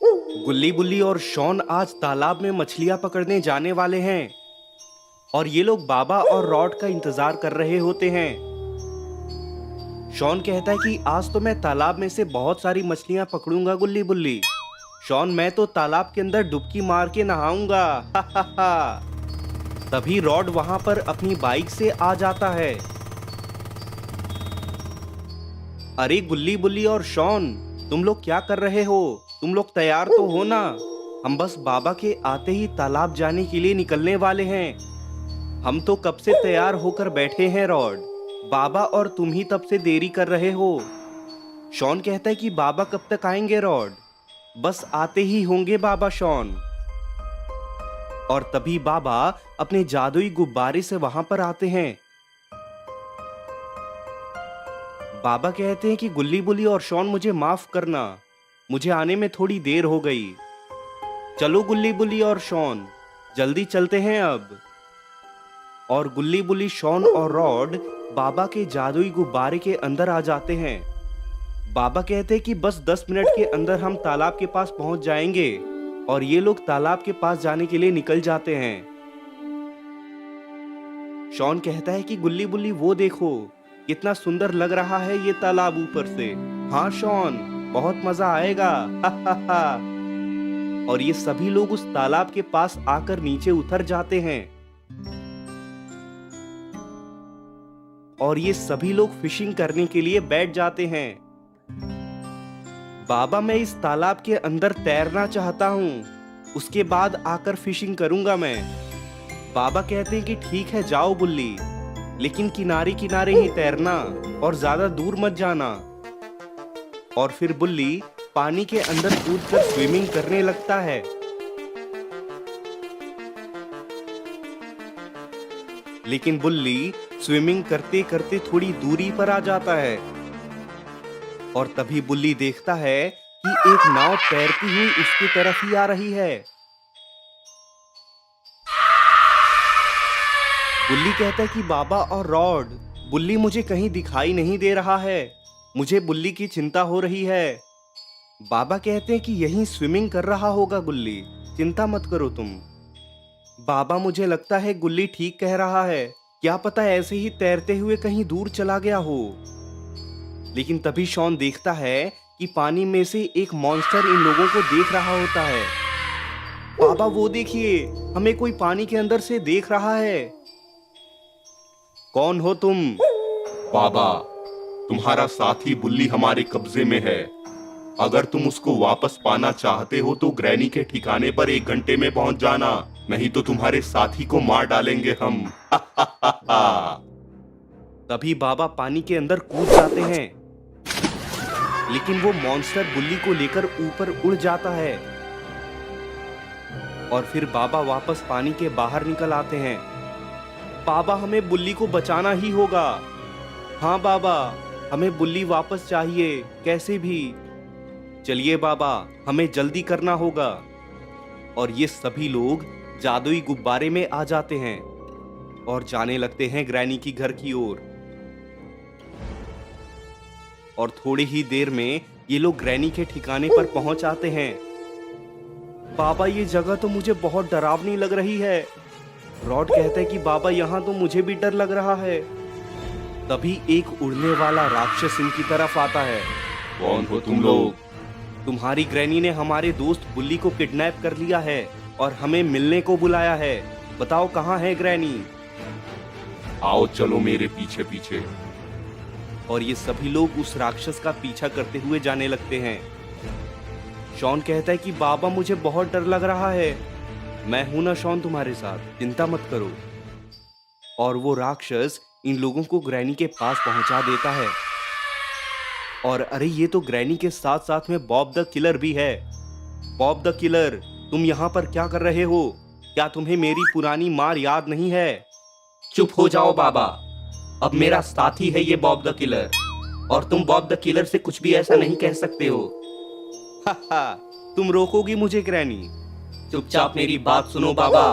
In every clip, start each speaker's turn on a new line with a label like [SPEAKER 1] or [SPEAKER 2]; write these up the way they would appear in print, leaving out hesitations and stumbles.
[SPEAKER 1] गुल्ली बुल्ली और शॉन आज तालाब में मछलियां पकड़ने जाने वाले हैं और ये लोग बाबा और रॉड का इंतजार कर रहे होते हैं। शॉन कहता है कि आज तो मैं तालाब में से बहुत सारी मछलियां पकड़ूंगा गुल्ली बुल्ली। शॉन, मैं तो तालाब के अंदर डुबकी मार के नहाऊंगा। हा हा हा। तभी रॉड वहां पर अपनी बाइक से आ जाता है। अरे गुल्ली बुल्ली और शॉन, तुम लोग क्या कर रहे हो? तुम लोग तैयार तो हो ना? हम बस बाबा के आते ही तालाब जाने के लिए निकलने वाले हैं। हम तो कब से तैयार होकर बैठे हैं रॉड। बाबा और तुम ही तब से देरी कर रहे हो। शॉन कहता है कि बाबा कब तक आएंगे रॉड? बस आते ही होंगे बाबा शॉन। और तभी बाबा अपने जादुई गुब्बारे से वहां पर आते हैं। बाबा कहते हैं कि गुल्ली बुल्ली और शॉन, मुझे माफ करना, मुझे आने में थोड़ी देर हो गई। चलो गुल्ली बुल्ली और शॉन, जल्दी चलते हैं अब। और गुल्ली बुल्ली, शॉन और रॉड बाबा के जादुई गुब्बारे के अंदर आ जाते हैं। बाबा कहते हैं कि बस 10 मिनट के अंदर हम तालाब के पास पहुंच जाएंगे। और ये लोग तालाब के पास जाने के लिए निकल जाते हैं। शॉन कहता है कि गुल्ली बुल्ली, वो देखो कितना सुंदर लग रहा है ये तालाब ऊपर से। हाँ शॉन, बहुत मजा आएगा। हा हा हा। और ये सभी लोग उस तालाब के पास आकर नीचे उतर जाते हैं। और ये सभी लोग फिशिंग करने के लिए बैठ जाते हैं। बाबा, मैं इस तालाब के अंदर तैरना चाहता हूँ, उसके बाद आकर फिशिंग करूंगा मैं। बाबा कहते हैं कि ठीक है, जाओ बुल्ली, लेकिन किनारे किनारे ही तैरना और ज्यादा दूर मत जाना। और फिर बुल्ली पानी के अंदर कूदकर स्विमिंग करने लगता है। लेकिन बुल्ली स्विमिंग करते करते थोड़ी दूरी पर आ जाता है। और तभी बुल्ली देखता है कि एक नाव तैरती हुई उसकी तरफ ही आ रही है। बुल्ली कहता है कि बाबा और रॉड, बुल्ली मुझे कहीं दिखाई नहीं दे रहा है, मुझे बुल्ली की चिंता हो रही है। बाबा कहते हैं कि यहीं स्विमिंग कर रहा होगा गुल्ली, चिंता मत करो तुम। बाबा, मुझे लगता है गुल्ली ठीक कह रहा है, क्या पता ऐसे ही तैरते हुए कहीं दूर चला गया हो। लेकिन तभी शॉन देखता है कि पानी में से एक मॉन्स्टर इन लोगों को देख रहा होता है। बाबा, वो देखिए, हमें कोई पानी के अंदर से देख रहा है। कौन हो तुम?
[SPEAKER 2] बाबा, तुम्हारा साथी बुल्ली हमारे कब्जे में है। अगर तुम उसको वापस पाना चाहते हो तो ग्रैनी के ठिकाने पर 1 घंटे में पहुंच जाना, नहीं तो तुम्हारे साथी को मार डालेंगे हम।
[SPEAKER 1] तभी बाबा पानी के अंदर कूद जाते हैं, लेकिन वो मॉन्स्टर बुल्ली को लेकर ऊपर उड़ जाता है। और फिर बाबा वापस पानी के बाहर निकल आते हैं। बाबा, हमें बुल्ली को बचाना ही होगा। हाँ बाबा, हमें बुल्ली वापस चाहिए कैसे भी। चलिए बाबा, हमें जल्दी करना होगा। और ये सभी लोग जादुई गुब्बारे में आ जाते हैं और जाने लगते हैं ग्रैनी की घर की ओर। और थोड़ी ही देर में ये लोग ग्रैनी के ठिकाने पर पहुंच आते हैं। बाबा, ये जगह तो मुझे बहुत डरावनी लग रही है। रॉड कहता है कि बाबा, यहाँ तो मुझे भी डर लग रहा है। तभी एक उड़ने वाला राक्षस इनकी तरफ आता है।
[SPEAKER 2] कौन हो तुम लोग?
[SPEAKER 1] तुम्हारी ग्रैनी ने हमारे दोस्त बुल्ली को किडनैप कर लिया है और हमें मिलने को बुलाया है। बताओ कहाँ है ग्रैनी?
[SPEAKER 2] आओ चलो मेरे पीछे पीछे।
[SPEAKER 1] और ये सभी लोग उस राक्षस का पीछा करते हुए जाने लगते हैं। शॉन कहता है कि बाबा, मुझे बहुत डर लग रहा है। मैं हूं ना शॉन तुम्हारे साथ, चिंता मत करो। और वो राक्षस इन लोगों को ग्रैनी के पास पहुंचा देता है। और अरे, ये तो ग्रैनी के साथ साथ में बॉब द किलर भी है। बॉब द किलर, तुम यहाँ पर क्या कर रहे हो? क्या तुम्हें मेरी पुरानी मार याद नहीं है?
[SPEAKER 3] चुप हो जाओ बाबा, अब मेरा साथी है ये बॉब द किलर, और तुम बॉब द किलर से कुछ भी ऐसा नहीं कह सकते हो।
[SPEAKER 1] तुम रोकोगी मुझे ग्रैनी?
[SPEAKER 3] चुपचाप मेरी बात सुनो बाबा,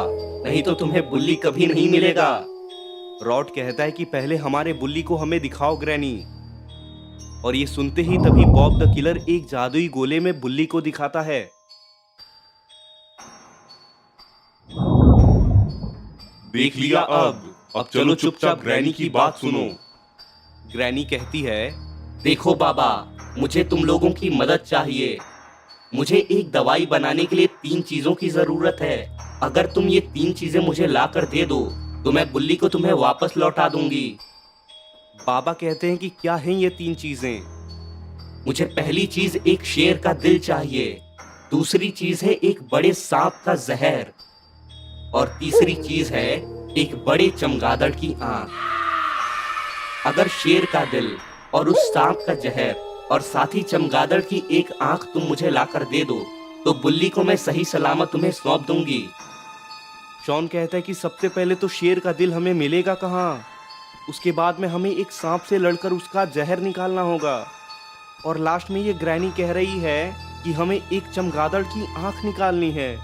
[SPEAKER 3] नहीं तो तुम्हें बुल्ली कभी नहीं मिलेगा।
[SPEAKER 1] रॉड कहता है कि पहले हमारे बुल्ली को हमें दिखाओ ग्रैनी। और ये सुनते ही तभी बॉब द किलर एक जादुई गोले में बुल्ली को दिखाता है।
[SPEAKER 2] देख लिया अब चलो चुपचाप ग्रैनी की बात सुनो।
[SPEAKER 1] ग्रैनी कहती है,
[SPEAKER 3] देखो बाबा, मुझे तुम लोगों की मदद चाहिए। मुझे एक दवाई बनाने के लिए 3 चीजों की जरूरत है। अगर तुम ये 3 चीजें मुझे ला कर दे दो तो मैं बुल्ली को तुम्हें वापस लौटा दूंगी।
[SPEAKER 1] बाबा कहते हैं कि क्या हैं ये 3 चीजें?
[SPEAKER 3] मुझे पहली चीज एक शेर का दिल चाहिए, दूसरी चीज है एक बड़े सांप का जहर, और तीसरी चीज है एक बड़े चमगादड़ की आंख। अगर शेर का दिल और उस सांप का जहर और साथ ही चमगादड़ की एक आंख तुम मुझे लाकर दे दो तो बुल्ली को मैं सही सलामत तुम्हें सौंप दूंगी।
[SPEAKER 1] शॉन कहता है कि सबसे पहले तो शेर का दिल हमें मिलेगा कहाँ? उसके बाद में हमें एक सांप से लड़कर उसका जहर निकालना होगा, और लास्ट में ये ग्रैनी कह रही है कि हमें एक चमगादड़ की आंख निकालनी है।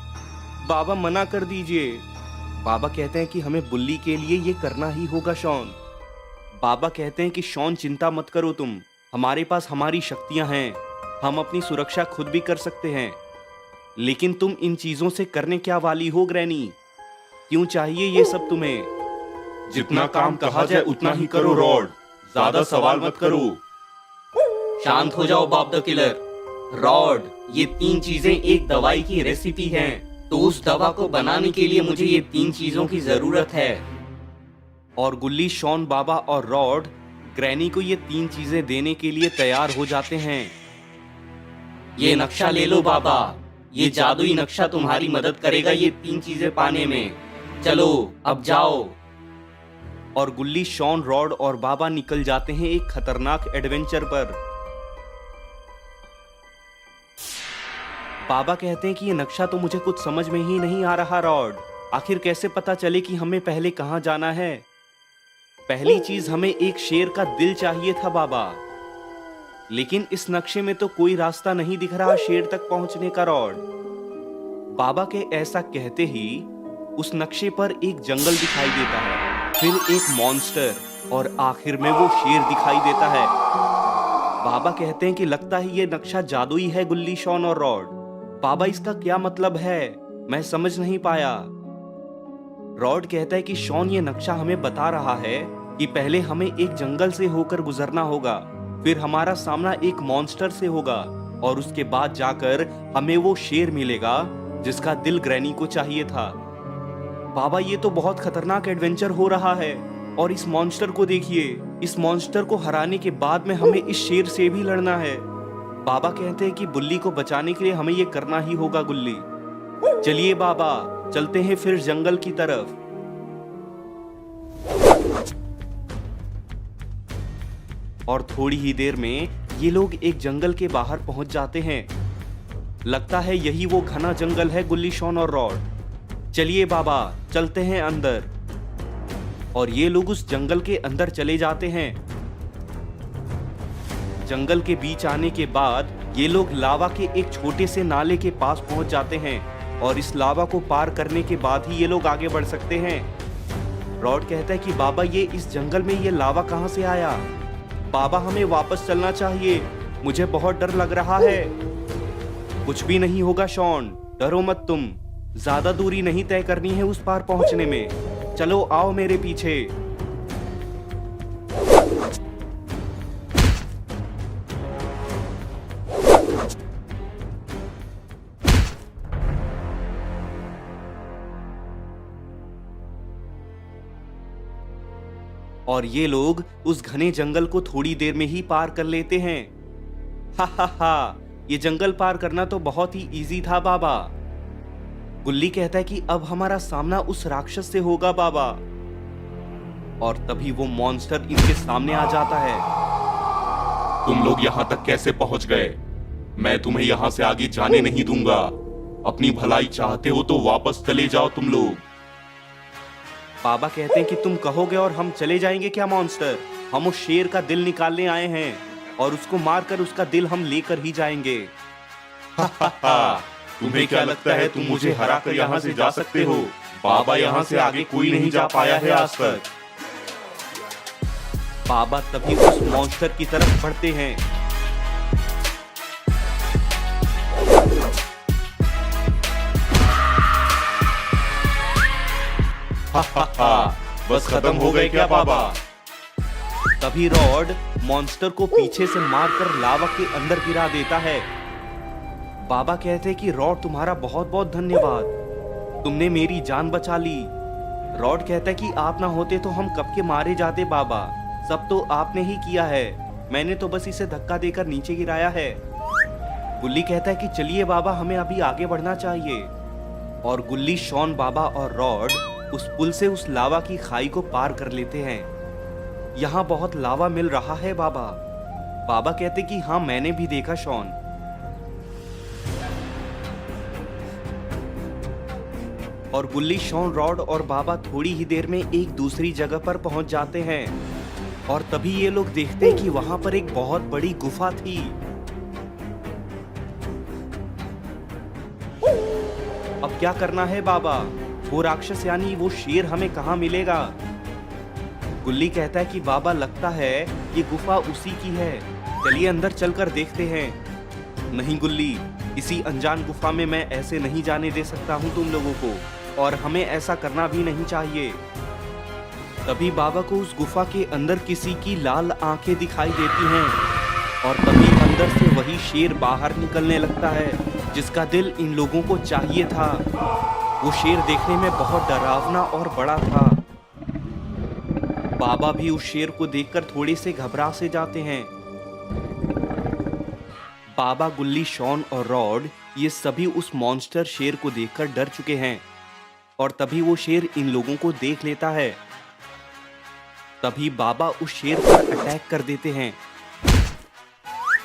[SPEAKER 1] बाबा मना कर दीजिए। बाबा कहते हैं कि हमें बुल्ली के लिए ये करना ही होगा शॉन। बाबा कहते हैं कि शॉन चिंता मत करो तुम, हमारे पास हमारी शक्तियां हैं, हम अपनी सुरक्षा खुद भी कर सकते हैं। लेकिन तुम इन चीजों से करने क्या वाली हो ग्रैनी? क्यों चाहिए ये सब तुम्हें?
[SPEAKER 2] जितना काम कहा जाए उतना ही करो रॉड, ज्यादा सवाल मत करो।
[SPEAKER 3] शांत हो जाओ बॉब द किलर। रॉड, ये 3 चीजें एक दवाई की रेसिपी हैं, तो उस दवा को बनाने के लिए मुझे ये 3 चीजों की जरूरत है।
[SPEAKER 1] और गुल्ली, शॉन, बाबा और रॉड ग्रैनी को ये 3 चीजें देने के लिए तैयार हो जाते हैं।
[SPEAKER 3] ये नक्शा ले लो बाबा, ये जादुई नक्शा तुम्हारी मदद करेगा ये 3 चीजें पाने में। चलो अब जाओ।
[SPEAKER 1] और गुल्ली, शॉन, रॉड और बाबा निकल जाते हैं एक खतरनाक एडवेंचर पर। बाबा कहते हैं कि ये नक्शा तो मुझे कुछ समझ में ही नहीं आ रहा रॉड, आखिर कैसे पता चले कि हमें पहले कहां जाना है? पहली चीज, हमें एक शेर का दिल चाहिए था बाबा, लेकिन इस नक्शे में तो कोई रास्ता नहीं दिख रहा शेर तक पहुंचने का रॉड। बाबा के ऐसा कहते ही उस नक्शे पर एक जंगल दिखाई देता है, फिर एक मॉन्स्टर, और आखिर में वो शेर दिखाई देता है। बाबा कहते हैं कि लगता है ये नक्शा जादुई है गुल्ली, शॉन और रॉड। बाबा, इसका क्या मतलब है? मैं समझ नहीं पाया। रॉड कहता है कि शॉन, ये नक्शा हमें बता रहा है कि पहले हमें एक जंगल से होकर गुजरना होगा, फिर हमारा सामना एक मॉन्स्टर से होगा, और उसके बाद जाकर हमें वो शेर मिलेगा जिसका दिल ग्रैनी को चाहिए था। बाबा, ये तो बहुत खतरनाक एडवेंचर हो रहा है, और इस मॉन्स्टर को देखिए, इस मॉन्स्टर को हराने के बाद में हमें इस शेर से भी लड़ना है। बाबा कहते हैं कि बुल्ली को बचाने के लिए हमें ये करना ही होगा गुल्ली। चलिए बाबा, चलते हैं फिर जंगल की तरफ। और थोड़ी ही देर में ये लोग एक जंगल के बाहर पहुंच जाते हैं। लगता है यही वो घना जंगल है गुल्ली, शॉन और रॉड। चलिए बाबा, चलते हैं अंदर। और ये लोग उस जंगल के अंदर चले जाते हैं। जंगल के बीच आने के बाद ये लोग लावा के एक छोटे से नाले के पास पहुंच जाते हैं, और इस लावा को पार करने के बाद ही ये लोग आगे बढ़ सकते हैं। रॉड कहता है कि बाबा, ये इस जंगल में ये लावा कहां से आया? बाबा, हमें वापस चलना चाहिए, मुझे बहुत डर लग रहा है। कुछ भी नहीं होगा शॉन, डरो मत तुम, ज्यादा दूरी नहीं तय करनी है उस पार पहुंचने में। चलो आओ मेरे पीछे। और ये लोग उस घने जंगल को थोड़ी देर में ही पार कर लेते हैं। हा हा हा, ये जंगल पार करना तो बहुत ही इजी था बाबा। गुल्ली कहता है कि अब हमारा सामना उस राक्षस से होगा बाबा। और तभी वो मॉन्स्टर इनके सामने आ जाता है।
[SPEAKER 2] तुम लोग यहाँ तक कैसे पहुंच गए? मैं तुम्हें यहाँ से आगे जाने नहीं दूंगा। अपनी भलाई चाहते हो तो वापस चले जाओ तुम लोग।
[SPEAKER 1] बाबा कहते हैं कि तुम कहोगे और हम चले जाएंगे क्या मॉन्स्टर? हम उस शेर का दिल निकालने आए हैं, और उसको मारकर उसका दिल हम लेकर ही जाएंगे।
[SPEAKER 2] तुम्हें क्या लगता है तुम मुझे हराकर यहाँ से जा सकते हो? बाबा, यहाँ से आगे कोई नहीं जा पाया है आज तक।
[SPEAKER 1] बाबा तभी उस मॉन्स्टर की तरफ बढ़ते हैं।
[SPEAKER 2] बस खत्म हो गए क्या बाबा?
[SPEAKER 1] तभी रॉड मॉन्स्टर को पीछे से मारकर लावा के अंदर गिरा देता है। बाबा कहते हैं कि रॉड तुम्हारा बहुत बहुत धन्यवाद, तुमने मेरी जान बचा ली। रॉड कहता है कि आप ना होते तो हम कब के मारे जाते बाबा, सब तो आपने ही किया है, मैंने तो बस इसे धक्का देकर नीचे गिराया है। गुल्ली कहता है कि चलिए बाबा हमें अभी आगे बढ़ना चाहिए। और गुल्ली, शॉन, बाबा और रॉड उस पुल से उस लावा की खाई को पार कर लेते हैं। यहाँ बहुत लावा मिल रहा है बाबा। बाबा कहते कि हाँ मैंने भी देखा शॉन। और गुल्ली, शॉन, रॉड और बाबा थोड़ी ही देर में एक दूसरी जगह पर पहुंच जाते हैं। और तभी ये लोग देखते हैं कि वहां पर एक बहुत बड़ी गुफा थी। अब क्या करना है बाबा? वो राक्षस यानी वो शेर हमें कहाँ मिलेगा? गुल्ली कहता है कि बाबा लगता है ये गुफा उसी की है, चलिए अंदर चलकर देखते हैं। नहीं गुल्ली, इसी अनजान गुफा में मैं ऐसे नहीं जाने दे सकता हूँ तुम लोगों को, और हमें ऐसा करना भी नहीं चाहिए। तभी बाबा को उस गुफा के अंदर किसी की लाल आंखें दिखाई देती हैं, और तभी अंदर से वही शेर बाहर निकलने लगता है जिसका दिल इन लोगों को चाहिए था। वो शेर देखने में बहुत डरावना और बड़ा था। बाबा भी उस शेर को देखकर थोड़े से घबरा से जाते हैं। बाबा, गुल्ली, शॉन और रॉड ये सभी उस मॉन्स्टर शेर को देखकर डर चुके हैं, और तभी वो शेर इन लोगों को देख लेता है। तभी बाबा उस शेर पर अटैक कर देते हैं,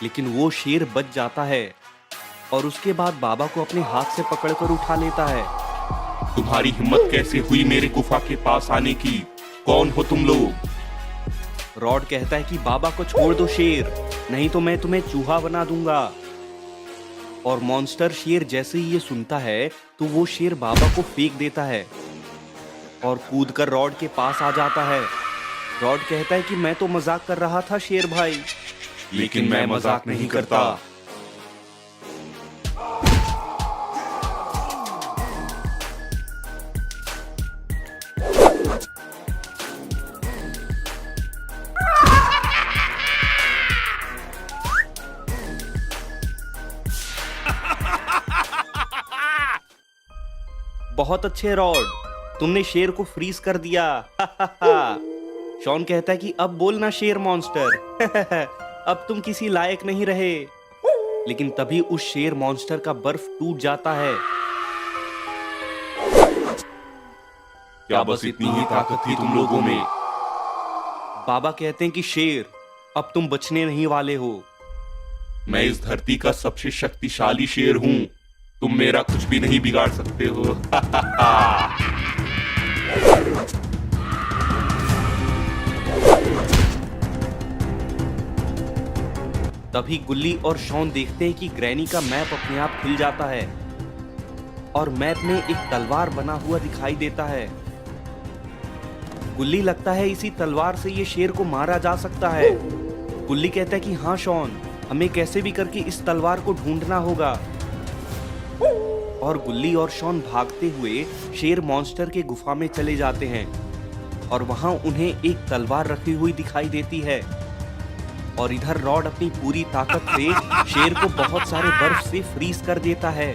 [SPEAKER 1] लेकिन वो शेर बच जाता है और उसके बाद बाबा को अपने हाथ से पकड़कर उठा लेता है।
[SPEAKER 2] तुम्हारी हिम्मत कैसे हुई मेरे गुफा के पास आने की? कौन हो तुम लोग?
[SPEAKER 1] रॉड कहता है कि बाबा को छोड़ दो शेर, नहीं तो मैं तुम्हें चूहा बना दूंगा। और मॉन्स्टर शेर जैसे ही ये सुनता है तो वो शेर बाबा को फेंक देता है और कूदकर रॉड के पास आ जाता है। रॉड कहता है कि मैं तो मजाक कर रहा था शेर भाई।
[SPEAKER 2] लेकिन मैं मजाक नहीं करता।
[SPEAKER 1] बहुत अच्छे रॉड, तुमने शेर को फ्रीज कर दिया। शॉन कहता है कि अब बोलना शेर मॉन्स्टर। अब तुम किसी लायक नहीं रहे। लेकिन तभी उस शेर मॉन्स्टर का बर्फ टूट जाता है।
[SPEAKER 2] क्या बस इतनी ही ताकत थी तुम लोगों में?
[SPEAKER 1] बाबा कहते हैं कि शेर, अब तुम बचने नहीं वाले हो।
[SPEAKER 2] मैं इस धरती का सबसे शक्तिशाली शेर हूं, तुम मेरा कुछ भी नहीं बिगाड़ सकते हो।
[SPEAKER 1] तभी गुल्ली और शॉन देखते हैं कि ग्रैनी का मैप अपने आप खुल जाता है और मैप में एक तलवार बना हुआ दिखाई देता है। गुल्ली लगता है इसी तलवार से ये शेर को मारा जा सकता है। गुल्ली कहता है कि हाँ शॉन, हमें कैसे भी करके इस तलवार को ढूंढना होगा। और गुल्ली और शॉन भागते हुए शेर मॉन्स्टर के गुफा में चले जाते हैं और वहां उन्हें एक तलवार रखी हुई दिखाई देती है। और इधर रॉड अपनी पूरी ताकत से शेर को बहुत सारे बर्फ से फ्रीज कर देता है।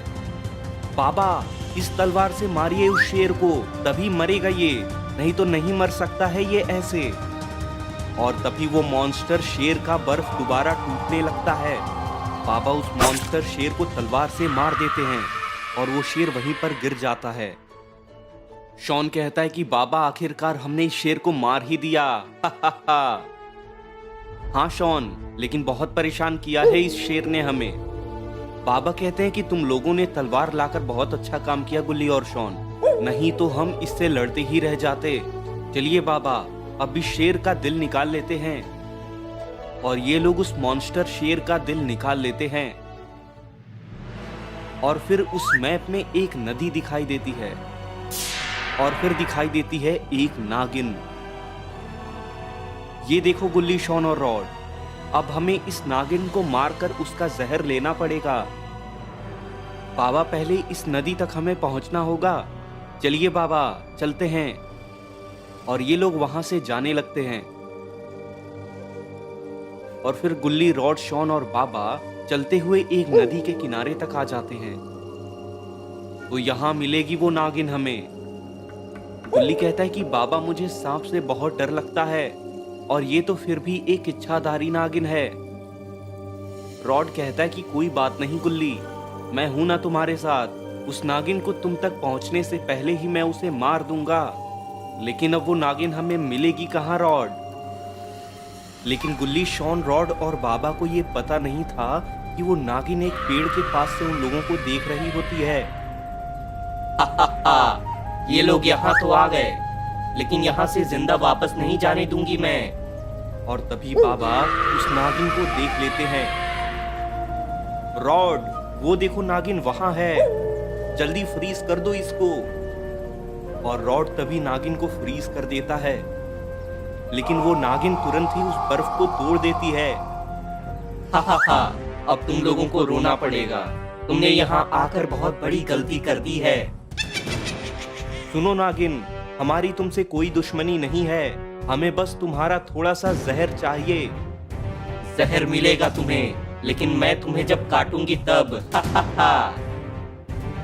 [SPEAKER 1] बाबा, इस तलवार से मारिए उस शेर को, तभी मरेगा ये, नहीं तो नहीं मर सकता है ये ऐसे। और तभी वो मॉन्स्टर शेर का बर्फ दोबारा टूटने लगता है। बाबा उस मॉन्स्टर शेर को तलवार से मार देते हैं और वो शेर वहीं पर गिर जाता है। शॉन कहता है कि बाबा, आखिरकार हमने इस शेर को मार ही दिया। हाँ शॉन, लेकिन बहुत परेशान किया है इस शेर ने हमें। बाबा कहते हैं कि तुम लोगों ने तलवार लाकर बहुत अच्छा काम किया गुल्ली और शॉन, नहीं तो हम इससे लड़ते ही रह जाते। चलिए बाबा, अब इस शेर का दिल निकाल लेते हैं। और ये लोग उस मॉन्स्टर शेर का दिल निकाल लेते हैं। और फिर उस मैप में एक नदी दिखाई देती है और फिर दिखाई देती है एक नागिन। ये देखो गुल्ली, शॉन और रॉड, अब हमें इस नागिन को मारकर उसका जहर लेना पड़ेगा। बाबा, पहले इस नदी तक हमें पहुंचना होगा। चलिए बाबा, चलते हैं। और ये लोग वहां से जाने लगते हैं। और फिर गुल्ली, रॉड, शॉन और बाबा चलते हुए एक नदी के किनारे तक आ जाते हैं। तो यहाँ मिलेगी वो नागिन हमें। गुल्ली कहता है कि बाबा, मुझे सांप से बहुत डर लगता है और ये तो फिर भी एक इच्छाधारी नागिन है। रॉड कहता है कि कोई बात नहीं गुल्ली, मैं हूं ना तुम्हारे साथ। उस नागिन को तुम तक पहुंचने से पहले ही मैं उसे मार दूंगा। लेकिन अब वो नागिन हमें मिलेगी कहाँ रॉड? लेकिन गुल्ली, शॉन, रॉड और बाबा को ये पता नहीं था कि वो नागिन एक पेड़ के पास से उन लोगों को देख रही होती है।
[SPEAKER 3] ये लोग यहाँ तो आ गए, लेकिन यहाँ से जिंदा वापस नहीं जाने दूंगी मैं।
[SPEAKER 1] और तभी बाबा उस नागिन को देख लेते हैं। रॉड, वो देखो नागिन वहां है, जल्दी फ्रीज कर दो इसको। और रॉड तभी नागिन को फ्रीज कर देता है, लेकिन वो नागिन तुरंत ही उस बर्फ को तोड़ देती है।
[SPEAKER 3] अब तुम लोगों को रोना पड़ेगा, तुमने यहाँ आकर बहुत बड़ी गलती कर दी है।
[SPEAKER 1] सुनो नागिन, हमारी तुमसे कोई दुश्मनी नहीं है, हमें बस तुम्हारा थोड़ा सा जहर चाहिए।
[SPEAKER 3] जहर मिलेगा तुम्हें, लेकिन मैं तुम्हें जब काटूंगी तब।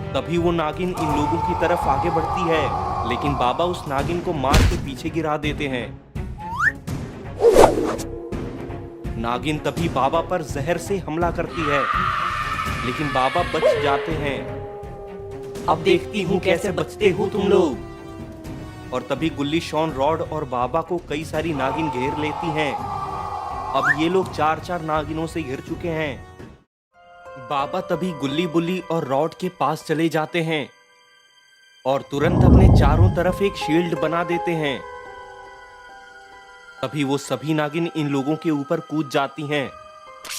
[SPEAKER 1] तभी वो नागिन इन लोगों की तरफ आगे बढ़ती है, लेकिन बाबा उस नागिन को मार के पीछे गिरा देते हैं। नागिन तभी बाबा पर जहर से हमला करती है, लेकिन बाबा बच जाते हैं।
[SPEAKER 3] अब देखती हूँ कैसे बचते हो तुम लोग।
[SPEAKER 1] और तभी गुल्ली, शॉन, रॉड और बाबा को कई सारी नागिन घेर लेती हैं। अब ये लोग 4-4 नागिनों से घिर चुके हैं। बाबा तभी गुल्ली, बुल्ली और रॉड के पास चले जाते हैं और तुरंत अपने चारों तरफ एक शील्ड बना देते हैं। तभी वो सभी नागिन इन लोगों के ऊपर कूद जाती हैं,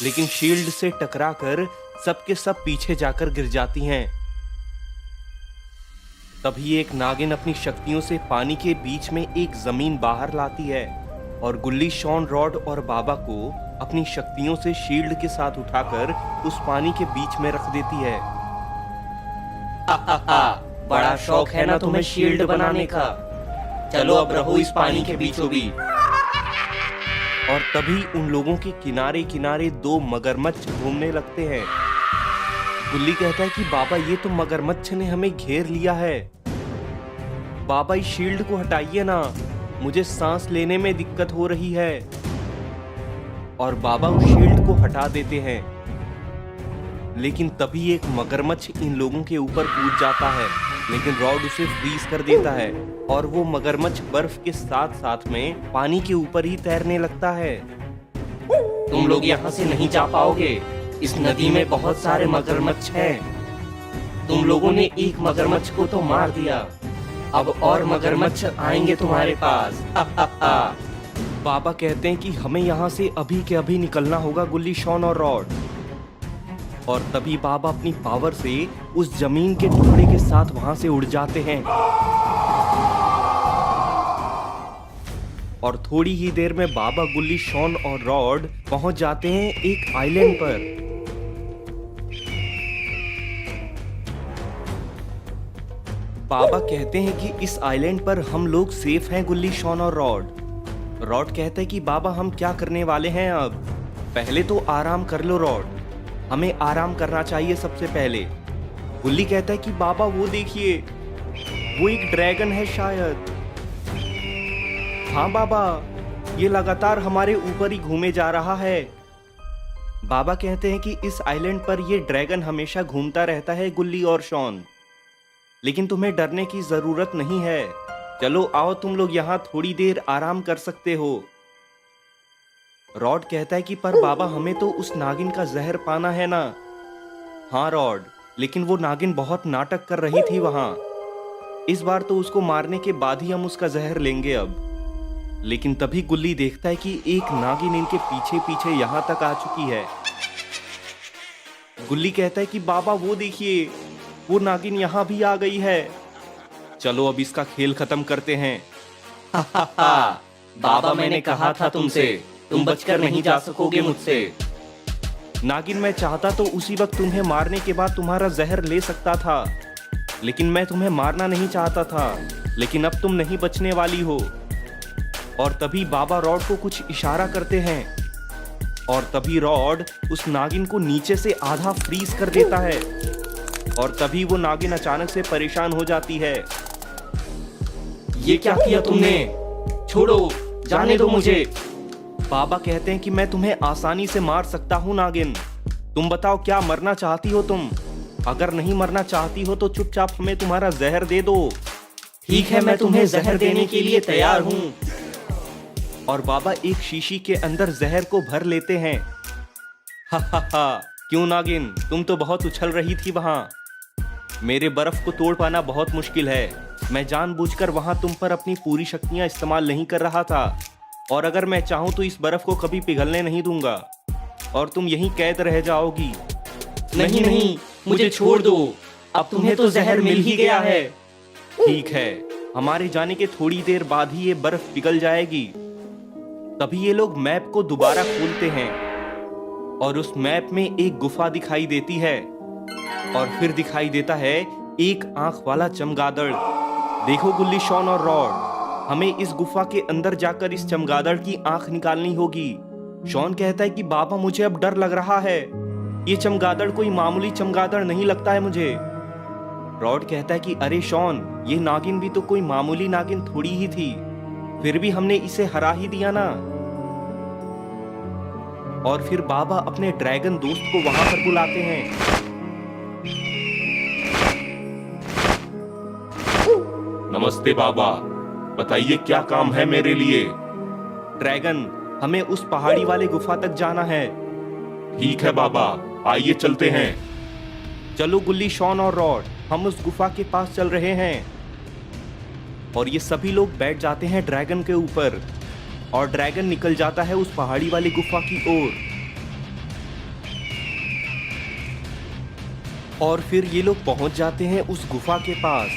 [SPEAKER 1] लेकिन शील्ड से टकराकर सबके सब पीछे जाकर गिर जाती हैं। तभी एक नागिन अपनी शक्तियों से पानी के बीच में एक जमीन बाहर लाती है और गुल्ली, शॉन, रॉड और बाबा को अपनी शक्तियों से शील्ड के साथ उठाकर उस पानी के बीच में रख देती है।
[SPEAKER 3] बड़ा शौक है ना तुम्हें शील्ड बनाने का। चलो अब रहो इस पानी के बीचों बीच।
[SPEAKER 1] और तभी उन लोगों के किनारे किनारे 2 मगरमच्छ घूमने लगते हैं। गुल्ली कहता है कि बाबा, ये तो मगरमच्छ ने हमें घेर लिया है। बाबा, इस शील्ड को हटाइए ना, मुझे सांस लेने में दिक्कत हो रही है। और बाबा उस शील्ड को हटा देते हैं, लेकिन तभी एक मगरमच्छ इन लोगों के ऊपर कूद जाता है, लेकिन रॉड उसे फ्रीज कर देता है और वो मगरमच्छ बर्फ के साथ साथ में पानी के ऊपर ही तैरने लगता है।
[SPEAKER 3] तुम लोग यहाँ से नहीं जा पाओगे, इस नदी में बहुत सारे मगरमच्छ हैं। तुम लोगों ने एक मगरमच्छ को तो मार दिया, अब और मगरमच्छ आएंगे तुम्हारे पास।
[SPEAKER 1] बाबा कहते हैं कि हमें यहाँ से अभी के अभी निकलना होगा गुल्ली, शॉन और रॉड। और तभी बाबा अपनी पावर से उस जमीन के टुकड़े के साथ वहां से उड़ जाते हैं और थोड़ी ही देर में बाबा, गुल्ली, शॉन और रॉड पहुंच जाते हैं एक आइलैंड पर। बाबा कहते हैं कि इस आइलैंड पर हम लोग सेफ हैं गुल्ली, शॉन और रॉड। रॉड कहता है कि बाबा, हम क्या करने वाले हैं अब? पहले तो आराम कर लो रॉड, हमें आराम करना चाहिए सबसे पहले। गुल्ली कहता है कि बाबा, वो देखिए, वो एक ड्रैगन है शायद। हाँ बाबा, ये लगातार हमारे ऊपर ही घूमे जा रहा है। बाबा कहते हैं कि इस आइलैंड पर ये ड्रैगन हमेशा घूमता रहता है गुल्ली और शॉन, लेकिन तुम्हें डरने की जरूरत नहीं है। चलो आओ, तुम लोग यहाँ थोड़ी देर आराम कर सकते हो। रॉड कहता है कि पर बाबा, हमें तो उस नागिन का जहर पाना है ना। हाँ रॉड, लेकिन वो नागिन बहुत नाटक कर रही थी वहां। इस बार तो उसको मारने के बाद ही हम उसका जहर लेंगे अब। लेकिन तभी गुल्ली देखता है कि एक नागिन इनके पीछे पीछे यहां तक आ चुकी है। गुल्ली कहता है कि बाबा, वो देखिए, वो नागिन यहां भी आ गई है। चलो अब इसका खेल खत्म करते हैं।
[SPEAKER 3] बाबा, मैंने कहा था तुमसे, तुम बचकर नहीं जा सकोगे मुझसे।
[SPEAKER 1] नागिन, मैं चाहता तो उसी वक्त तुम्हें मारने के बाद तुम्हारा जहर ले सकता था, लेकिन मैं तुम्हें मारना नहीं चाहता था। लेकिन अब तुम नहीं बचने वाली हो। और तभी बाबा रॉड को कुछ इशारा करते हैं और तभी रॉड उस नागिन को नीचे से आधा फ्रीज कर देता है और तभी वो नागिन अचानक से परेशान हो जाती है।
[SPEAKER 3] ये क्या किया तुमने? छोड़ो, जाने दो मुझे।
[SPEAKER 1] बाबा कहते हैं कि मैं तुम्हें आसानी से मार सकता हूँ नागिन। तुम बताओ, क्या मरना चाहती हो तुम? अगर नहीं मरना चाहती हो तो चुपचाप हमें तुम्हारा जहर दे दो।
[SPEAKER 3] ठीक है, मैं तुम्हें जहर देने के लिए तैयार हूँ।
[SPEAKER 1] और बाबा एक शीशी के अंदर जहर को भर लेते हैं। हा हा हा, क्यों नागिन, तुम तो बहुत उछल रही थी वहां। मेरे बर्फ को तोड़ पाना बहुत मुश्किल है। मैं जानबूझकर वहां तुम पर अपनी पूरी शक्तियां इस्तेमाल नहीं कर रहा था और अगर मैं चाहूं तो इस बर्फ को कभी पिघलने नहीं दूंगा और तुम यहीं कैद रह जाओगी।
[SPEAKER 3] नहीं नहीं, मुझे छोड़ दो। अब तुम्हें तो जहर मिल ही गया है।
[SPEAKER 1] ठीक है, हमारे जाने के थोड़ी देर बाद ही ये बर्फ पिघल जाएगी। तभी ये लोग मैप को दोबारा खोलते हैं और उस मैप में एक गुफा दिखाई देती है और फिर दिखाई देता है एक आंख वाला चमगादड़। देखो गुल्ली, शॉन और रॉड, हमें इस गुफा के अंदर जाकर इस चमगादड़ की आंख निकालनी होगी। शॉन कहता है कि बाबा मुझे अब डर लग रहा है, ये चमगादड़ कोई मामूली चमगादड़ नहीं लगता है मुझे। रॉड कहता है कि अरे शॉन, ये नागिन भी तो कोई मामूली नागिन थोड़ी ही थी, फिर भी हमने इसे हरा ही दिया ना। और फिर बाबा अपने ड्रैगन दोस्त को वहां पर बुलाते हैं।
[SPEAKER 2] नमस्ते बाबा, बताइए क्या काम है मेरे लिए?
[SPEAKER 1] ड्रैगन, हमें उस पहाड़ी वाले गुफा तक जाना है।
[SPEAKER 2] ठीक है बाबा, आइए चलते हैं।
[SPEAKER 1] चलो गुल्ली, शॉन और रॉड, हम उस गुफा के पास चल रहे हैं। और ये सभी लोग बैठ जाते हैं ड्रैगन के ऊपर और ड्रैगन निकल जाता है उस पहाड़ी वाली गुफा की ओर। और फिर ये लोग पहुंच जाते हैं उस गुफा के पास,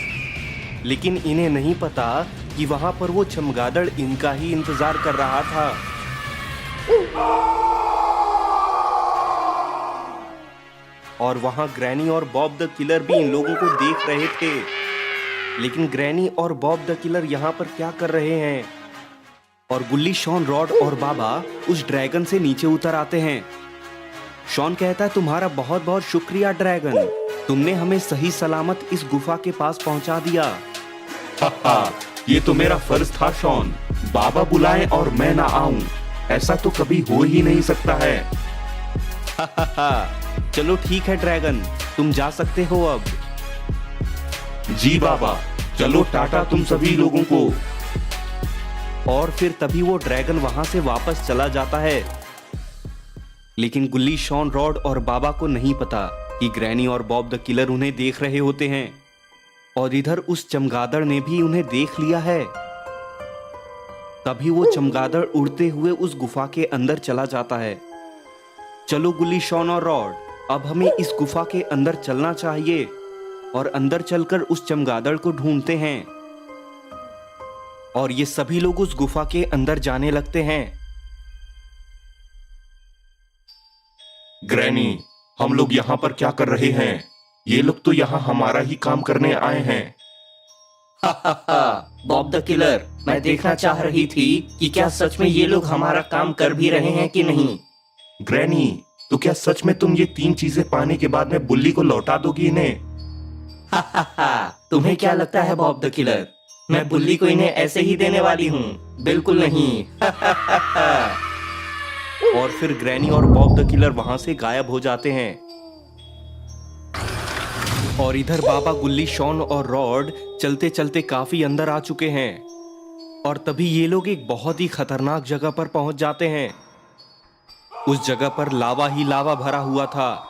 [SPEAKER 1] लेकिन इन्हें नहीं पता कि वहां पर वो चमगादड़ इनका ही इंतजार कर रहा था। और वहां ग्रैनी और बॉब द किलर भी इन लोगों को देख रहे थे। लेकिन ग्रैनी और बॉब द किलर यहाँ पर क्या कर रहे हैं? और गुल्ली, शॉन, रॉड और बाबा उस ड्रैगन से नीचे उतर आते हैं। शॉन कहता है तुम्हारा बहुत बहुत शुक्रिया ड्रैगन, तुमने हमें सही सलामत इस गुफा के पास पहुंचा दिया।
[SPEAKER 2] ये तो मेरा फर्ज था शॉन, बाबा बुलाएं और मैं ना आऊं, ऐसा तो कभी हो ही नहीं सकता है।
[SPEAKER 1] चलो ठीक है ड्रैगन, तुम जा सकते हो अब।
[SPEAKER 2] जी बाबा, चलो टाटा तुम सभी लोगों को।
[SPEAKER 1] और फिर तभी वो ड्रैगन वहां से वापस चला जाता है। लेकिन गुल्ली, शॉन, रॉड और बाबा को नहीं पता कि ग्रैनी और बॉब द किलर उन्हें देख रहे होते हैं और इधर उस चमगादड़ ने भी उन्हें देख लिया है। तभी वो चमगादड़ उड़ते हुए उस गुफा के अंदर चला जाता है। चलो गुल्ली, शॉन और रॉड, अब हमें इस गुफा के अंदर चलना चाहिए और अंदर चलकर उस चमगादड़ को ढूंढते हैं। और ये सभी लोग उस गुफा के अंदर जाने लगते हैं।
[SPEAKER 2] ग्रैनी, हम लोग यहाँ पर क्या कर रहे हैं? ये लोग तो यहाँ हमारा ही काम करने आए हैं।
[SPEAKER 3] बॉब द किलर, मैं देखना चाह रही थी कि क्या सच में ये लोग हमारा काम कर भी रहे हैं कि नहीं।
[SPEAKER 2] ग्रैनी, तो क्या सच में तुम ये 3 चीजें पाने के बाद में बुल्ली को लौटा दोगी इन्हें?
[SPEAKER 3] तुम्हें क्या लगता है बॉब द किलर, मैं बुल्ली को इन्हें ऐसे ही देने वाली हूँ? बिल्कुल नहीं।
[SPEAKER 1] और फिर ग्रैनी और बॉब द किलर वहां से गायब हो जाते हैं। और इधर बाबा, गुल्ली, शॉन और रॉड चलते चलते काफी अंदर आ चुके हैं। और तभी ये लोग एक बहुत ही खतरनाक जगह पर पहुंच जाते हैं। उस जगह पर लावा ही लावा भरा हुआ था।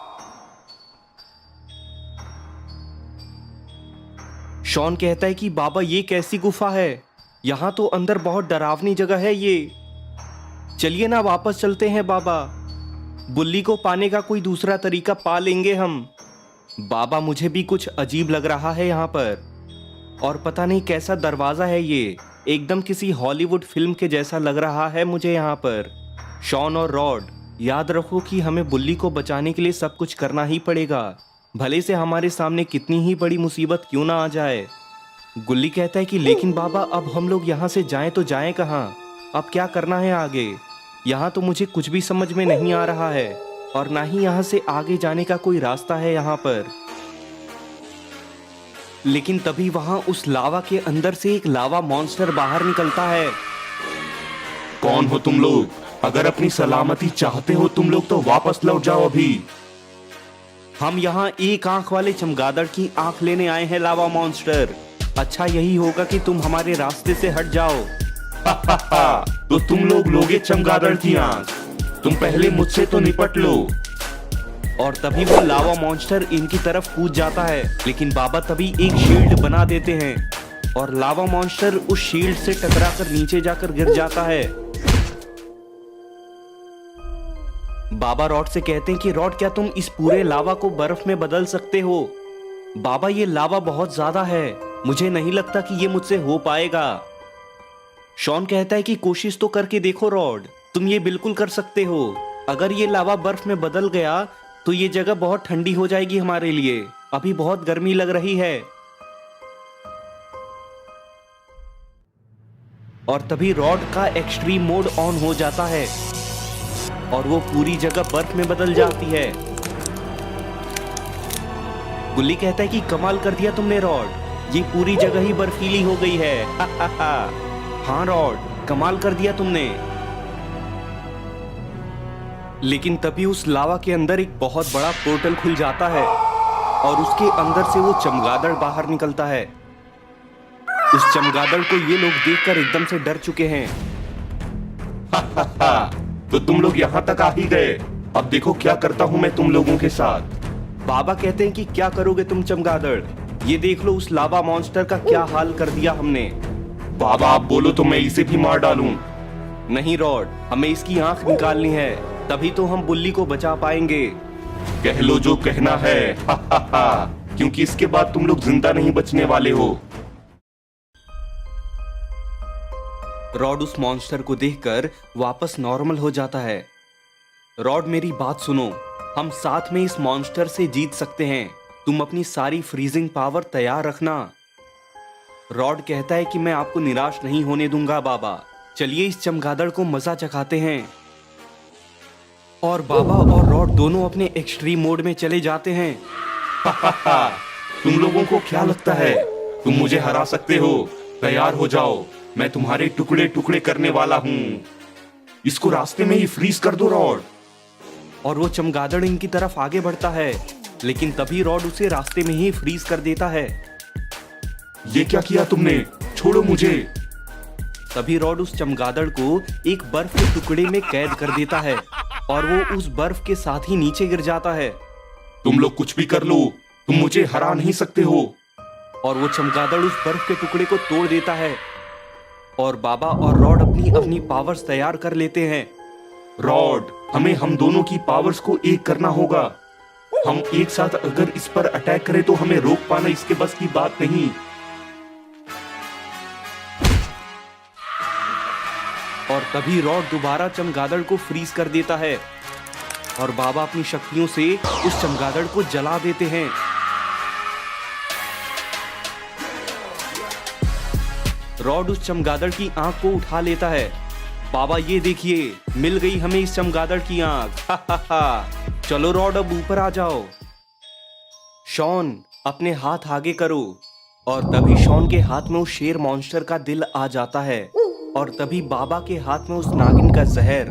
[SPEAKER 1] शॉन कहता है कि बाबा ये कैसी गुफा है, यहां तो अंदर बहुत डरावनी जगह है ये। चलिए ना वापस चलते हैं बाबा, बुल्ली को पाने का कोई दूसरा तरीका पा लेंगे हम। बाबा, मुझे भी कुछ अजीब लग रहा है यहाँ पर, और पता नहीं कैसा दरवाजा है ये, एकदम किसी हॉलीवुड फिल्म के जैसा लग रहा है मुझे यहाँ पर। शॉन और रॉड, याद रखो कि हमें बुल्ली को बचाने के लिए सब कुछ करना ही पड़ेगा, भले से हमारे सामने कितनी ही बड़ी मुसीबत क्यों ना आ जाए। गुल्ली कहता है कि लेकिन बाबा, अब हम लोग यहाँ से जाएं तो जाएं कहाँ? अब क्या करना है आगे? यहाँ तो मुझे कुछ भी समझ में नहीं आ रहा है और ना ही यहाँ से आगे जाने का कोई रास्ता है यहाँ पर। लेकिन तभी वहां उस लावा के अंदर से एक लावा मॉन्स्टर बाहर निकलता है।
[SPEAKER 2] कौन हो तुम लोग? अगर अपनी सलामती चाहते हो तुम लोग तो वापस लौट जाओ अभी।
[SPEAKER 1] हम यहाँ एक आंख वाले चमगादड़ की आंख लेने आए हैं लावा मॉन्स्टर। अच्छा यही होगा कि तुम हमारे रास्ते से हट जाओ।
[SPEAKER 2] तो तुम लोग लोगे चमगादड़ की आंख? तुम पहले मुझसे तो निपट लो।
[SPEAKER 1] और तभी वो लावा मॉन्स्टर इनकी तरफ कूद जाता है, लेकिन बाबा तभी एक शील्ड बना देते हैं और लावा मॉन्स्टर उस शील्ड से टकराकर नीचे जाकर गिर जाता है। बाबा रॉड से कहते हैं कि रॉड क्या तुम इस पूरे लावा को बर्फ में बदल सकते हो? बाबा ये लावा बहुत ज्यादा है, मुझे नहीं लगता कि ये मुझसे हो पाएगा। शॉन कहता है कि कोशिश तो करके देखो रॉड, तुम ये बिल्कुल कर सकते हो। अगर ये लावा बर्फ में बदल गया तो ये जगह बहुत ठंडी हो जाएगी हमारे लिए, अभी बहुत गर्मी लग रही है। और तभी रॉड का एक्सट्रीम मोड ऑन हो जाता है और वो पूरी जगह बर्फ में बदल जाती है। गुल्ली कहता है कि कमाल कर दिया तुमने रॉड, ये पूरी जगह ही बर्फीली हो गई है। हाँ रॉड, कमाल कर दिया तुमने। लेकिन तभी उस लावा के अंदर एक बहुत बड़ा पोर्टल खुल जाता है और उसके अंदर से वो चमगादड़ बाहर निकलता है। उस चमगादड़ को ये लोग देखकर एकदम से डर चुके हैं।
[SPEAKER 2] तो तुम लोग यहाँ तक आ ही गए, अब देखो क्या करता हूँ मैं तुम लोगों के साथ।
[SPEAKER 1] बाबा कहते हैं कि क्या करोगे तुम चमगादड़? ये देख लो उस लावा मॉन्स्टर का क्या हाल कर दिया हमने।
[SPEAKER 2] बाबा आप बोलो तो मैं इसे भी मार डालूं।
[SPEAKER 1] नहीं रॉड, हमें इसकी आंख निकालनी है, तभी तो हम बुल्ली को बचा पाएंगे।
[SPEAKER 2] कह लो जो कहना है। क्योंकि इसके बाद तुम लोग जिंदा नहीं बचने वाले हो।
[SPEAKER 1] रॉड उस मॉन्स्टर को देखकर वापस नॉर्मल हो जाता है। रॉड मेरी बात सुनो, हम साथ में इस मॉन्स्टर से जीत सकते हैं, तुम अपनी सारी फ्रीजिंग पावर तैयार रखना। रॉड कहता है कि मैं आपको निराश नहीं होने दूंगा बाबा, चलिए इस चमगादड़ को मजा चखाते हैं। और बाबा और रॉड दोनों अपने एक्सट्रीम मोड में चले जाते हैं।
[SPEAKER 2] तुम लोगों को क्या लगता है तुम मुझे हरा सकते हो? तैयार हो जाओ, मैं तुम्हारे टुकड़े टुकड़े करने वाला हूँ। इसको रास्ते में ही फ्रीज कर दो रॉड।
[SPEAKER 1] और वो चमगादड़ इनकी तरफ आगे बढ़ता है, लेकिन तभी रॉड उसे रास्ते में ही फ्रीज कर देता है।
[SPEAKER 2] ये क्या किया तुमने? छोड़ो मुझे।
[SPEAKER 1] तभी रॉड उस चमगादड़ को एक बर्फ के टुकड़े में कैद कर देता है और वो उस बर्फ के साथ ही नीचे गिर जाता है।
[SPEAKER 2] तुम लोग कुछ भी कर लो, तुम मुझे हरा नहीं सकते हो।
[SPEAKER 1] और वो चमगादड़ उस बर्फ के टुकड़े को तोड़ देता है और बाबा और रॉड अपनी अपनी पावर्स तैयार कर लेते हैं।
[SPEAKER 2] रॉड, हमें हम दोनों की पावर्स को एक करना होगा। हम एक साथ अगर इस पर अटैक करें तो हमें रोक पाना इसके बस की बात नहीं।
[SPEAKER 1] और तभी रॉड दोबारा चमगादड़ को फ्रीज कर देता है और बाबा अपनी शक्तियों से उस चमगादड़ को जला देते हैं। रॉड उस चमगादड़ की आंख को उठा लेता है। बाबा ये देखिए, मिल गई हमें इस चमगादड़ की आंख। चलो रॉड अब ऊपर आ जाओ। शॉन अपने हाथ आगे करो। और तभी शॉन के हाथ में उस शेर मॉन्स्टर का दिल आ जाता है और तभी बाबा के हाथ में उस नागिन का जहर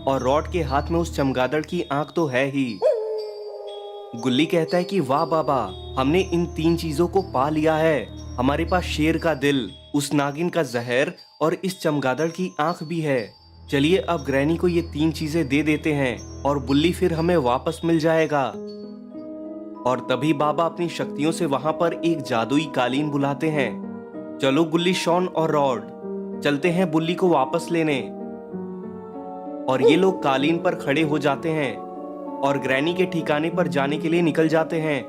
[SPEAKER 1] और रॉड के हाथ में उस चमगादड़ की आंख तो है ही। गुल्ली कहता है कि वाह बाबा, हमने इन 3 चीजों को पा लिया है। हमारे पास शेर का दिल, उस नागिन का जहर और इस चमगादड़ की आंख भी है। चलिए अब ग्रैनी को ये 3 चीजें दे देते हैं और बुल्ली फिर हमें वापस मिल जाएगा। और तभी बाबा अपनी शक्तियों से वहां पर एक जादुई कालीन बुलाते हैं। चलो गुल्ली, शॉन और रॉड चलते हैं बुल्ली को वापस लेने। और ये लोग कालीन पर खड़े हो जाते हैं और ग्रैनी के ठिकाने पर जाने के लिए निकल जाते हैं।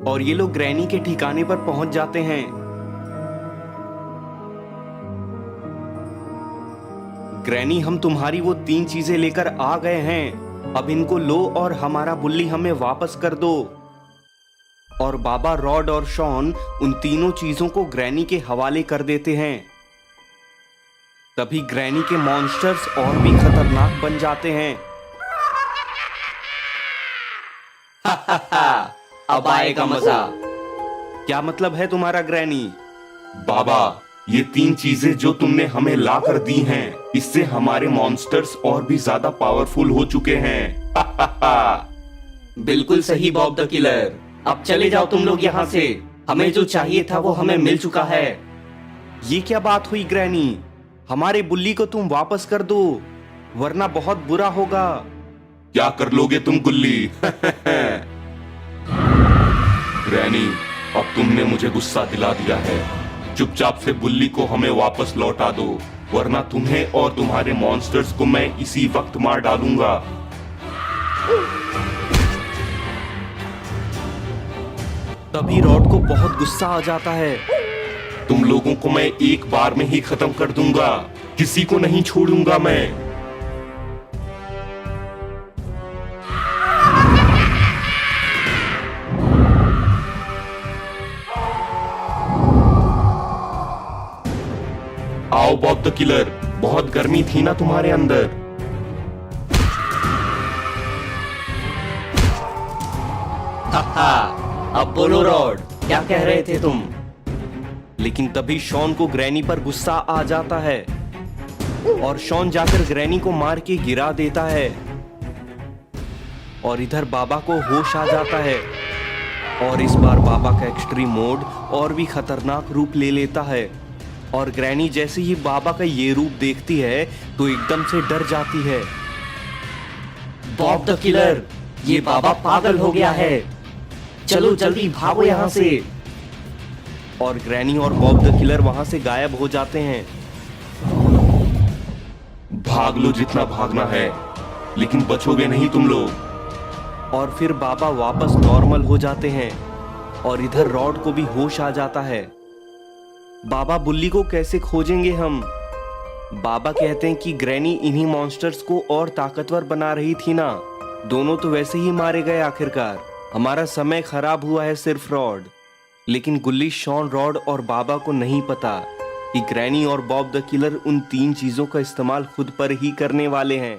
[SPEAKER 1] और ये लोग ग्रैनी के ठिकाने पर पहुंच जाते हैं। ग्रैनी, हम तुम्हारी वो 3 चीजें लेकर आ गए हैं, अब इनको लो और हमारा बुल्ली हमें वापस कर दो। और बाबा, रॉड और शॉन उन तीनों चीजों को ग्रैनी के हवाले कर देते हैं। तभी ग्रैनी के मॉन्स्टर्स और भी खतरनाक बन जाते हैं।
[SPEAKER 3] अब आएगा मजा।
[SPEAKER 1] क्या मतलब है तुम्हारा ग्रैनी?
[SPEAKER 2] बाबा, ये 3 चीजें जो तुमने हमें ला कर दी हैं, इससे हमारे मॉन्स्टर्स और भी ज्यादा पावरफुल हो चुके हैं।
[SPEAKER 3] बिल्कुल सही बॉब द किलर। अब चले जाओ तुम लोग यहाँ से। हमें जो चाहिए था वो हमें मिल चुका है।
[SPEAKER 1] ये क्या बात हुई ग्रैनी? हमारे बुल्ली को तुम वापस कर दो, वरना बहुत बुरा होगा।
[SPEAKER 2] क्या कर लोगे तुम गुल्ली? ग्रैनी, अब तुमने मुझे गुस्सा दिला दिया है। चुपचाप से बुल्ली को हमें वापस लौटा दो, वरना तुम्हें और तुम्हारे मॉन्स्टर्स को मैं इसी वक्त मार डालूंगा।
[SPEAKER 1] तभी रॉड को बहुत गुस्सा आ जाता है।
[SPEAKER 2] तुम लोगों को मैं एक बार में ही खत्म कर दूंगा, किसी को नहीं छोड़ूंगा मैं। आओ बॉब द किलर, बहुत गर्मी थी ना तुम्हारे अंदर।
[SPEAKER 3] अब बोलो रॉड, क्या कह रहे थे तुम?
[SPEAKER 1] लेकिन तभी शॉन को ग्रैनी पर गुस्सा आ जाता है और शॉन जाकर ग्रैनी को मार के गिरा देता है। और इधर बाबा को होश आ जाता है और इस बार बाबा का एक्सट्रीम मोड और भी खतरनाक रूप ले लेता है। और ग्रैनी जैसे ही बाबा का ये रूप देखती है तो एकदम से डर जाती है।
[SPEAKER 3] बॉब द किलर, ये बाबा पागल हो गया है। चलो जल्दी भागो यहाँ से।
[SPEAKER 1] और ग्रैनी और बॉब द किलर वहां से गायब हो जाते हैं।
[SPEAKER 2] भाग लो जितना भागना है, लेकिन बचोगे नहीं तुम लोग।
[SPEAKER 1] और फिर बाबा वापस नॉर्मल हो जाते हैं और इधर रॉड को भी होश आ जाता है। बाबा, बुल्ली को कैसे खोजेंगे हम? बाबा कहते हैं कि ग्रैनी इन्हीं मॉन्स्टर्स को और ताकतवर बना रही थी ना। दोनों तो वैसे ही मारे गए आखिरकार। हमारा समय खराब हुआ है सिर्फ रॉड। लेकिन गुल्ली, शॉन, रॉड और बाबा को नहीं पता कि ग्रैनी और बॉब द किलर उन 3 चीजों का इस्तेमाल खुद पर ही करने वाले हैं।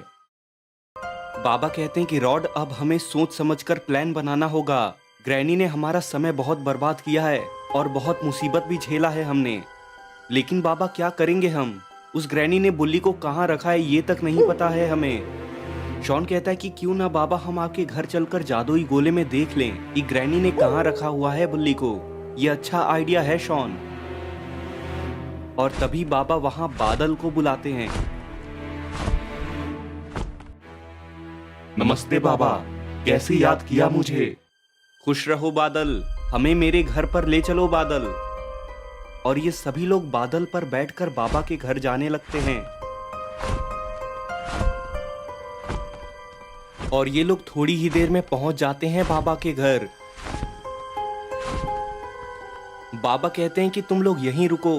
[SPEAKER 1] बाबा कहते हैं कि रॉड, अब हमें सोच समझकर प्लान बनाना होगा। ग्रैनी ने हमारा समय बहुत बर्बाद किया है और बहुत मुसीबत भी झेला है हमने। लेकिन बाबा, क्या करेंगे हम? उस ग्रैनी ने बुल्ली को कहाँ रखा है ये तक नहीं पता है हमें। शॉन कहता है कि क्यों ना बाबा हम आपके घर चलकर जादुई गोले में देख लें कि ग्रैनी ने कहाँ रखा हुआ है बुल्ली को। ये अच्छा आइडिया है शॉन। और तभी बाबा वहां बादल को बुलाते हैं।
[SPEAKER 2] नमस्ते बाबा, कैसे याद किया मुझे?
[SPEAKER 1] खुश रहो बादल, हमें मेरे घर पर ले चलो बादल। और ये सभी लोग बादल पर बैठकर बाबा के घर जाने लगते हैं। और ये लोग थोड़ी ही देर में पहुंच जाते हैं बाबा के घर। बाबा कहते हैं कि तुम लोग यहीं रुको,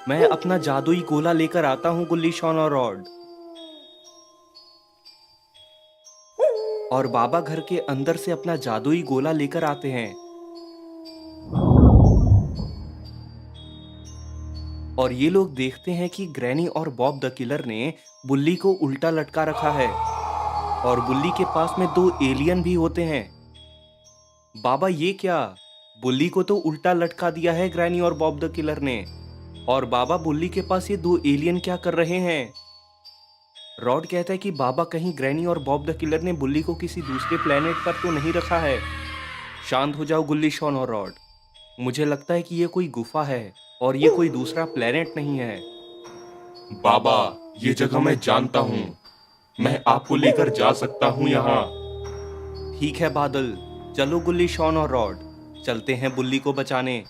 [SPEAKER 1] मैं अपना जादुई गोला लेकर आता हूं गुल्ली, शॉन और रॉड। और बाबा घर के अंदर से अपना जादुई गोला लेकर आते हैं। और ये लोग देखते हैं कि ग्रैनी और बॉब द किलर ने बुल्ली को उल्टा लटका रखा है और बुल्ली के पास में 2 एलियन भी होते हैं। बाबा, ये क्या? बुल्ली को तो उल्टा लटका दिया है ग्रैनी और बॉब द किलर ने। और बाबा, बुल्ली के पास ये 2 एलियन क्या कर रहे हैं? रॉड कहता है कि बाबा, कहीं ग्रैनी और बॉब द किलर ने बुल्ली को किसी दूसरे प्लेनेट पर तो नहीं रखा है। शांत हो जाओ गुल्ली, शॉन और रॉड। मुझे लगता है कि ये कोई गुफा है और ये कोई दूसरा प्लेनेट नहीं है।
[SPEAKER 2] बाबा, ये जगह मैं जानता हूँ, मैं आपको लेकर जा सकता हूँ यहाँ।
[SPEAKER 1] ठीक है बादल, चलो गुल्ली, शॉन और रॉड, चलते हैं बुल्ली को बचाने।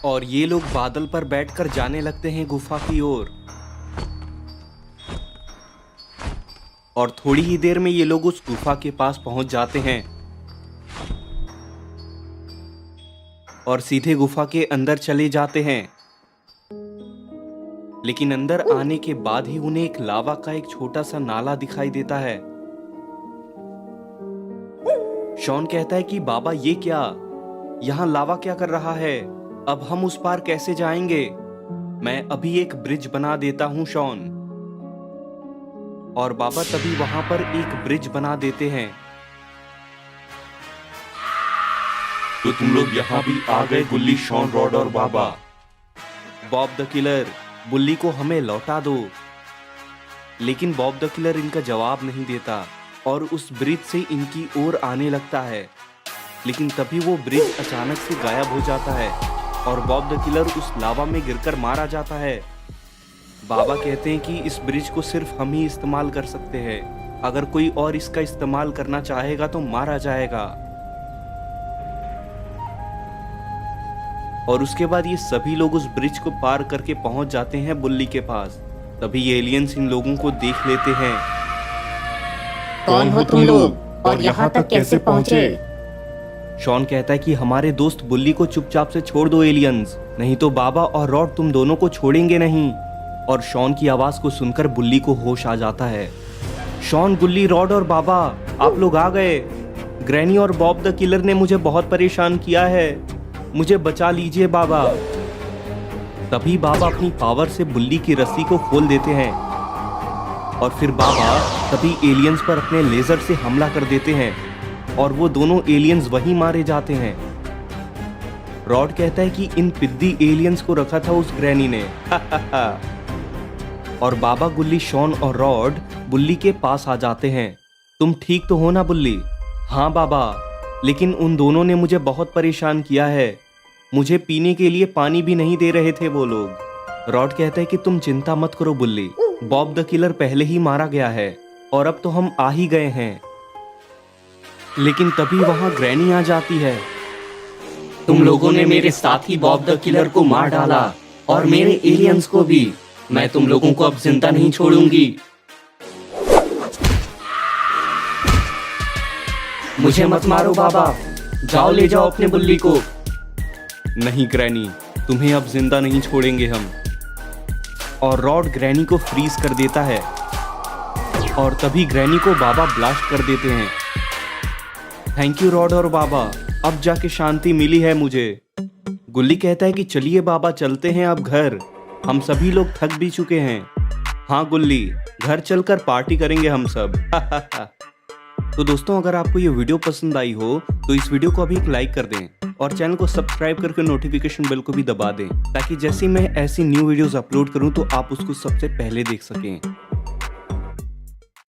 [SPEAKER 1] और ये लोग बादल पर बैठकर जाने लगते हैं गुफा की ओर। और थोड़ी ही देर में ये लोग उस गुफा के पास पहुंच जाते हैं और सीधे गुफा के अंदर चले जाते हैं। लेकिन अंदर आने के बाद ही उन्हें एक लावा का एक छोटा सा नाला दिखाई देता है। शॉन कहता है कि बाबा, ये क्या? यहाँ लावा क्या कर रहा है? अब हम उस पार कैसे जाएंगे? मैं अभी एक ब्रिज बना देता हूँ शॉन। और बाबा तभी वहां पर एक ब्रिज बना देते हैं।
[SPEAKER 2] तो तुम लोग यहाँ भी आ गए गुल्ली, शॉन, रॉड और बाबा।
[SPEAKER 1] बॉब द किलर, बुल्ली को हमें लौटा दो। लेकिन बॉब द किलर इनका जवाब नहीं देता और उस ब्रिज से इनकी ओर आने लगता है। लेकिन तभी वो ब्रिज अचानक से गायब हो जाता है और बॉब द किलर उस लावा में गिरकर मारा जाता है। बाबा कहते हैं कि इस ब्रिज को सिर्फ हम ही इस्तेमाल कर सकते हैं। अगर कोई और इसका इस्तेमाल करना चाहेगा तो मारा जाएगा। और उसके बाद ये सभी लोग उस ब्रिज को पार करके पहुंच जाते हैं बुल्ली के पास। तभी एलियंस इन लोगों को देख लेते हैं।
[SPEAKER 4] कौन हो तुम लोग और यहाँ तक कैसे पहुँचे?
[SPEAKER 1] शॉन कहता है कि हमारे दोस्त बुल्ली को चुपचाप से छोड़ दो एलियंस, नहीं तो बाबा और रॉड तुम दोनों को छोड़ेंगे नहीं। और शॉन की आवाज को सुनकर बुल्ली को होश आ जाता है। शॉन, बुल्ली, रॉड और बाबा, आप लोग आ गए। ग्रैनी और बॉब द किलर ने मुझे बहुत परेशान किया है, मुझे बचा लीजिए बाबा। तभी बाबा अपनी पावर से बुल्ली की रस्सी को खोल देते हैं और फिर बाबा तभी एलियंस पर अपने लेजर से हमला कर देते हैं और वो दोनों एलियंस वहीं मारे जाते हैं। रॉड कहता है कि इन पिद्दी एलियंस को रखा था उस ग्रैनी ने। और बाबा, गुल्ली, शॉन और रॉड बुल्ली के पास आ जाते हैं। तुम ठीक तो हो ना बुल्ली? हाँ बाबा, लेकिन उन दोनों ने मुझे बहुत परेशान किया है। मुझे पीने के लिए पानी भी नहीं दे रहे थे वो लोग। रॉड कहता है कि तुम चिंता मत करो बुल्ली, बॉब द किलर पहले ही मारा गया है और अब तो हम आ ही गए हैं। लेकिन तभी वहां ग्रैनी आ जाती है।
[SPEAKER 3] तुम लोगों ने मेरे साथी बॉब द किलर को मार डाला और मेरे एलियंस को भी। मैं तुम लोगों को अब जिंदा नहीं छोड़ूंगी। मुझे मत मारो बाबा, जाओ ले जाओ अपने बुल्ली को।
[SPEAKER 1] नहीं ग्रैनी, तुम्हें अब जिंदा नहीं छोड़ेंगे हम। और रॉड ग्रैनी को फ्रीज कर देता है और तभी ग्रैनी को बाबा ब्लास्ट कर देते हैं। थैंक यू रॉड और बाबा, अब जाके शांति मिली है मुझे। गुल्ली कहता है कि चलिए बाबा, चलते हैं अब घर, हम सभी लोग थक भी चुके हैं। हाँ गुल्ली, घर चलकर पार्टी करेंगे हम सब। तो दोस्तों, अगर आपको ये वीडियो पसंद आई हो तो इस वीडियो को अभी एक लाइक कर दें और चैनल को सब्सक्राइब करके नोटिफिकेशन बेल को भी दबा दें, ताकि जैसे मैं ऐसी न्यू वीडियोस अपलोड करूं तो आप उसको सबसे पहले देख सकें।